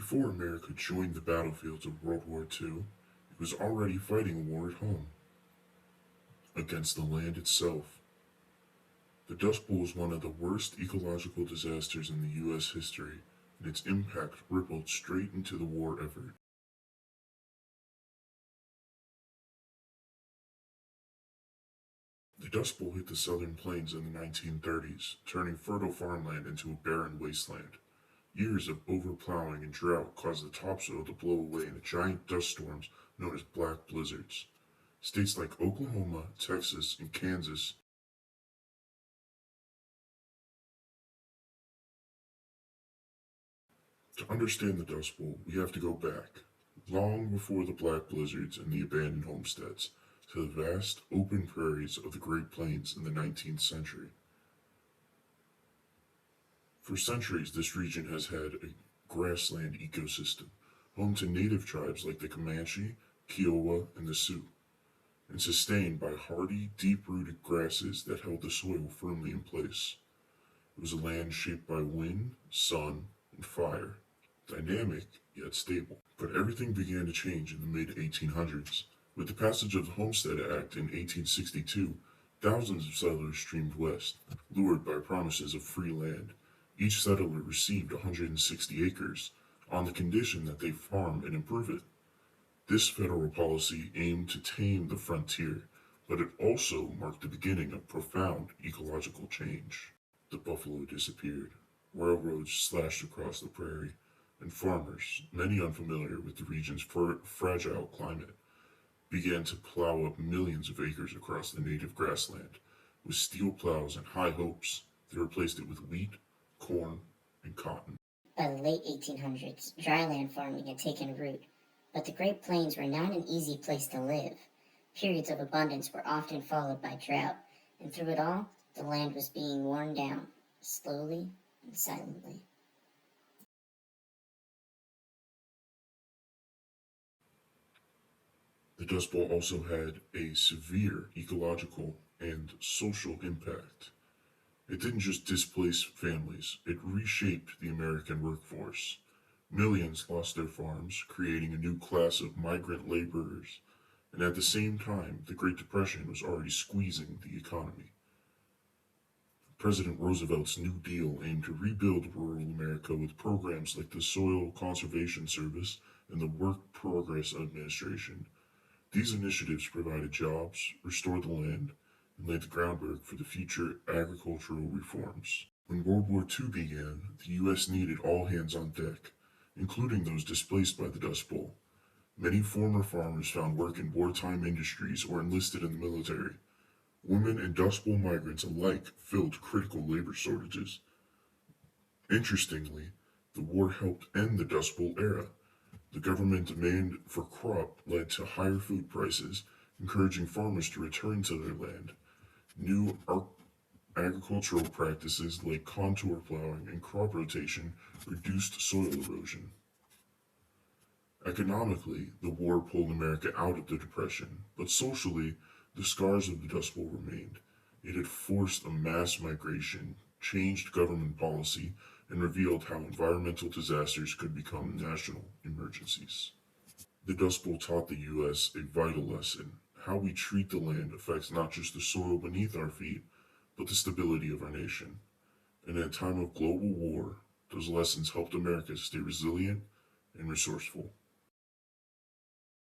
Before America joined the battlefields of World War II, it was already fighting a war at home, against the land itself. The Dust Bowl was one of the worst ecological disasters in the U.S. history, and its impact rippled straight into the war effort. The Dust Bowl hit the southern plains in the 1930s, turning fertile farmland into a barren wasteland. Years of overplowing and drought caused the topsoil to blow away in giant dust storms known as black blizzards. States like Oklahoma, Texas, and Kansas. To understand the Dust Bowl, we have to go back, long before the black blizzards and the abandoned homesteads, to the vast open prairies of the Great Plains in the 19th century. For centuries, this region has had a grassland ecosystem, home to native tribes like the Comanche, Kiowa, and the Sioux, and sustained by hardy, deep-rooted grasses that held the soil firmly in place. It was a land shaped by wind, sun, and fire, dynamic yet stable. But everything began to change in the mid-1800s. With the passage of the Homestead Act in 1862, thousands of settlers streamed west, lured by promises of free land. Each settler received 160 acres, on the condition that they farm and improve it. This federal policy aimed to tame the frontier, but it also marked the beginning of profound ecological change. The buffalo disappeared, railroads slashed across the prairie, and farmers, many unfamiliar with the region's fragile climate, began to plow up millions of acres across the native grassland. With steel plows and high hopes, they replaced it with wheat, corn, and cotton. By the late 1800s, dryland farming had taken root, but the Great Plains were not an easy place to live. Periods of abundance were often followed by drought, and through it all, the land was being worn down, slowly and silently. The Dust Bowl also had a severe ecological and social impact. It didn't just displace families, it reshaped the American workforce. Millions lost their farms, creating a new class of migrant laborers, and at the same time, the Great Depression was already squeezing the economy. President Roosevelt's New Deal aimed to rebuild rural America with programs like the Soil Conservation Service and the Work Progress Administration. These initiatives provided jobs, restored the land, and laid the groundwork for the future agricultural reforms. When World War II began, the U.S. needed all hands on deck, including those displaced by the Dust Bowl. Many former farmers found work in wartime industries or enlisted in the military. Women and Dust Bowl migrants alike filled critical labor shortages. Interestingly, the war helped end the Dust Bowl era. The government demand for crop led to higher food prices, encouraging farmers to return to their land. New agricultural practices like contour plowing and crop rotation reduced soil erosion. Economically, the war pulled America out of the Depression, but socially, the scars of the Dust Bowl remained. It had forced a mass migration, changed government policy, and revealed how environmental disasters could become national emergencies. The Dust Bowl taught the U.S. a vital lesson. How we treat the land affects not just the soil beneath our feet, but the stability of our nation. And in a time of global war, those lessons helped America stay resilient and resourceful.